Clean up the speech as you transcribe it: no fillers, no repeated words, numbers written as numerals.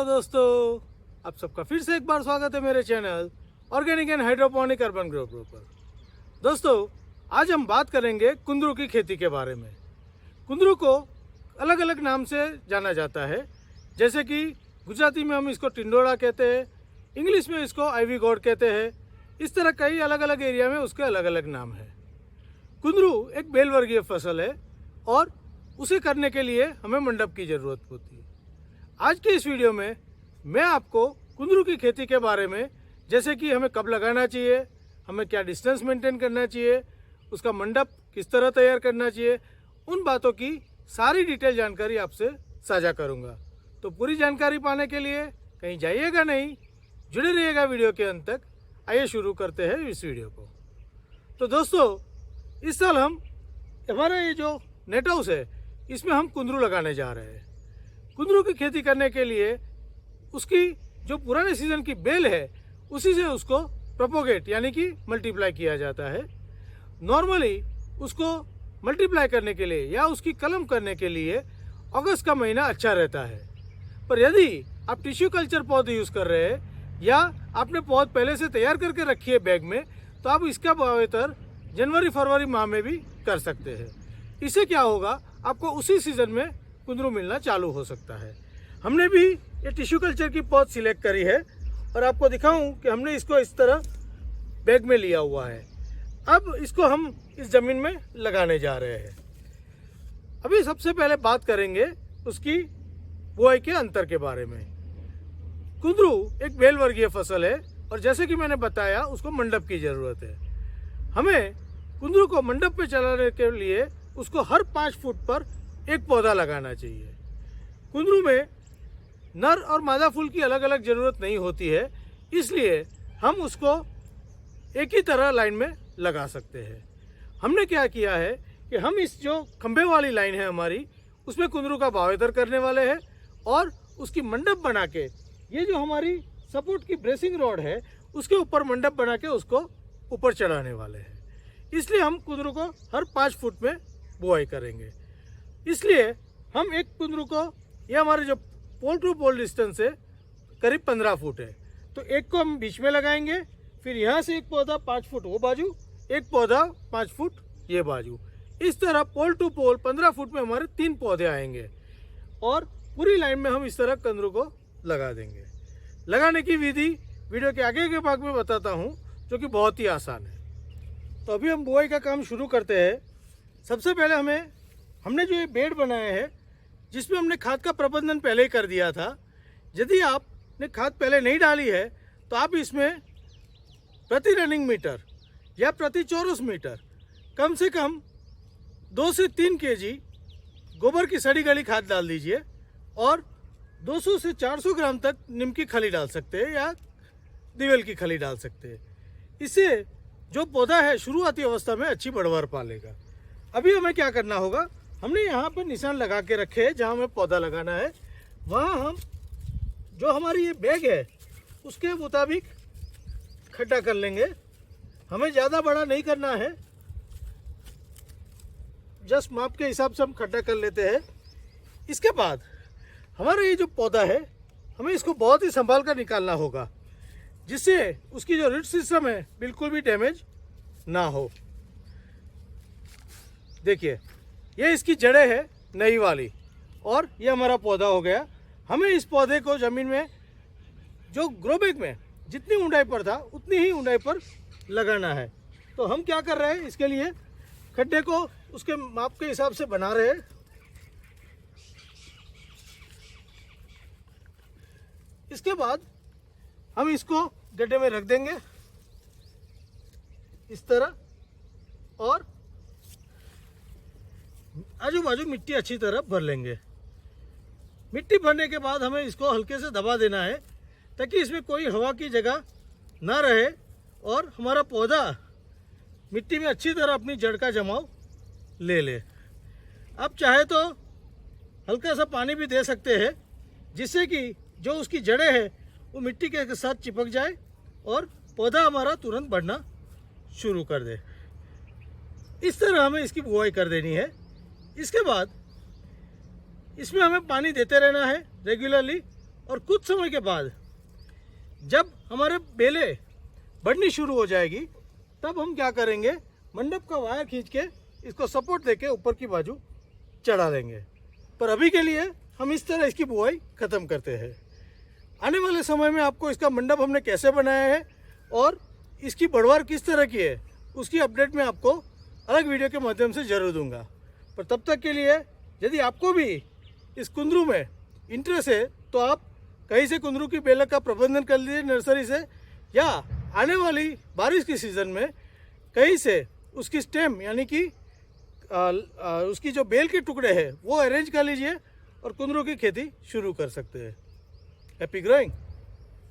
दोस्तों, आप सबका फिर से एक बार स्वागत है मेरे channel organic and hydroponic urban grow पर। दोस्तों, आज हम बात करेंगे कुंदरू की खेती के बारे में। कुंदरू को अलग अलग नाम से जाना जाता है, जैसे कि गुजराती में हम इसको टिंडोरा कहते हैं, इंग्लिश में इसको आइवी गॉड कहते हैं। इस तरह कई अलग अलग एरिया में उसके अलग अलग नाम है। कुंदरू एक बेल वर्गीय फसल है और उसे करने के लिए हमें मंडप की ज़रूरत होती है। आज के इस वीडियो में मैं आपको कुंदरू की खेती के बारे में, जैसे कि हमें कब लगाना चाहिए, हमें क्या डिस्टेंस मेंटेन करना चाहिए, उसका मंडप किस तरह तैयार करना चाहिए, उन बातों की सारी डिटेल जानकारी आपसे साझा करूंगा। तो पूरी जानकारी पाने के लिए कहीं जाइएगा नहीं, जुड़े रहिएगा वीडियो के अंत तक। आइए शुरू करते हैं इस वीडियो को। तो दोस्तों, इस साल हमारा ये जो नेट हाउस है, इसमें हम कुंदरू लगाने जा रहे हैं। कुंदरू की खेती करने के लिए उसकी जो पुराने सीजन की बेल है, उसी से उसको प्रोपोगेट यानी कि मल्टीप्लाई किया जाता है। नॉर्मली उसको मल्टीप्लाई करने के लिए या उसकी कलम करने के लिए अगस्त का महीना अच्छा रहता है। पर यदि आप टिश्यू कल्चर पौध यूज़ कर रहे हैं या आपने पौध पहले से तैयार करके रखी है बैग में, तो आप इसका वावेतर जनवरी फरवरी माह में भी कर सकते हैं। इससे क्या होगा, आपको उसी सीज़न में कुंदरू मिलना चालू हो सकता है। हमने भी ये टिश्यू कल्चर की पौध सिलेक्ट करी है और आपको दिखाऊं कि हमने इसको इस तरह बैग में लिया हुआ है। अब इसको हम इस ज़मीन में लगाने जा रहे हैं। अभी सबसे पहले बात करेंगे उसकी बुआई के अंतर के बारे में। कुंदरू एक बेल वर्गीय फसल है और जैसे कि मैंने बताया, उसको मंडप की ज़रूरत है। हमें कुंदरू को मंडप पे चलाने के लिए उसको हर 5 फुट पर एक पौधा लगाना चाहिए। कुंदरू में नर और मादा फूल की अलग अलग ज़रूरत नहीं होती है, इसलिए हम उसको एक ही तरह लाइन में लगा सकते हैं। हमने क्या किया है कि हम इस जो खंभे वाली लाइन है हमारी, उसमें कुंदरू का वावेतर करने वाले हैं और उसकी मंडप बना के, ये जो हमारी सपोर्ट की ब्रेसिंग रॉड है, उसके ऊपर मंडप बना के उसको ऊपर चढ़ाने वाले हैं। इसलिए हम कुंदरू को हर 5 फुट में बुआई करेंगे। इसलिए हम एक कुंदरू को, ये हमारे जो पोल टू पोल डिस्टेंस है करीब 15 फुट है, तो एक को हम बीच में लगाएंगे, फिर यहाँ से एक पौधा 5 फुट वो बाजू, एक पौधा 5 फुट ये बाजू। इस तरह पोल टू पोल 15 फुट में हमारे 3 पौधे आएंगे और पूरी लाइन में हम इस तरह कुंदरू को लगा देंगे। लगाने की विधि वीडियो के आगे के भाग में बताता हूँ, जो कि बहुत ही आसान है। तो अभी हम बुआई का काम शुरू करते हैं। सबसे पहले हमने जो ये बेड बनाया है, जिसमें हमने खाद का प्रबंधन पहले ही कर दिया था। यदि आपने खाद पहले नहीं डाली है, तो आप इसमें प्रति रनिंग मीटर या प्रति चौरस मीटर कम से कम 2 से 3 केजी गोबर की सड़ी गली खाद डाल दीजिए और 200 से 400 ग्राम तक नीम की खली डाल सकते हैं या दिवेल की खली डाल सकते हैं। इससे जो पौधा है शुरुआती अवस्था में अच्छी बढ़वार पालेगा। अभी हमें क्या करना होगा, हमने यहाँ पर निशान लगा के रखे हैं जहाँ हमें पौधा लगाना है। वहाँ हम जो हमारी ये बैग है उसके मुताबिक खड्डा कर लेंगे। हमें ज़्यादा बड़ा नहीं करना है, जस्ट माप के हिसाब से हम खड्डा कर लेते हैं। इसके बाद हमारा ये जो पौधा है, हमें इसको बहुत ही संभाल कर निकालना होगा, जिससे उसकी जो रूट सिस्टम है बिल्कुल भी डैमेज ना हो। देखिए, ये इसकी जड़ें है नई वाली और ये हमारा पौधा हो गया। हमें इस पौधे को ज़मीन में जो ग्रो बैग में जितनी ऊंचाई पर था उतनी ही ऊंचाई पर लगाना है। तो हम क्या कर रहे हैं, इसके लिए खड्डे को उसके माप के हिसाब से बना रहे हैं। इसके बाद हम इसको गड्ढे में रख देंगे इस तरह, और आजू बाजू मिट्टी अच्छी तरह भर लेंगे। मिट्टी भरने के बाद हमें इसको हल्के से दबा देना है, ताकि इसमें कोई हवा की जगह ना रहे और हमारा पौधा मिट्टी में अच्छी तरह अपनी जड़ का जमाव ले ले। आप चाहे तो हल्का सा पानी भी दे सकते हैं, जिससे कि जो उसकी जड़ें हैं वो मिट्टी के साथ चिपक जाए और पौधा हमारा तुरंत बढ़ना शुरू कर दे। इस तरह हमें इसकी बुआई कर देनी है। इसके बाद इसमें हमें पानी देते रहना है रेगुलरली और कुछ समय के बाद जब हमारे बेलें बढ़नी शुरू हो जाएगी तब हम क्या करेंगे, मंडप का वायर खींच के इसको सपोर्ट देके ऊपर की बाजू चढ़ा देंगे। पर अभी के लिए हम इस तरह इसकी बुआई ख़त्म करते हैं। आने वाले समय में आपको इसका मंडप हमने कैसे बनाया है और इसकी बढ़वार किस तरह की है उसकी अपडेट मैं आपको अलग वीडियो के माध्यम से ज़रूर दूंगा। पर तब तक के लिए यदि आपको भी इस कुंदरू में इंटरेस्ट है तो आप कहीं से कुंदरू की बेल का प्रबंधन कर लीजिए नर्सरी से, या आने वाली बारिश की सीज़न में कहीं से उसकी स्टेम यानी कि उसकी जो बेल के टुकड़े हैं वो अरेंज कर लीजिए और कुंदरू की खेती शुरू कर सकते हैं। Happy growing.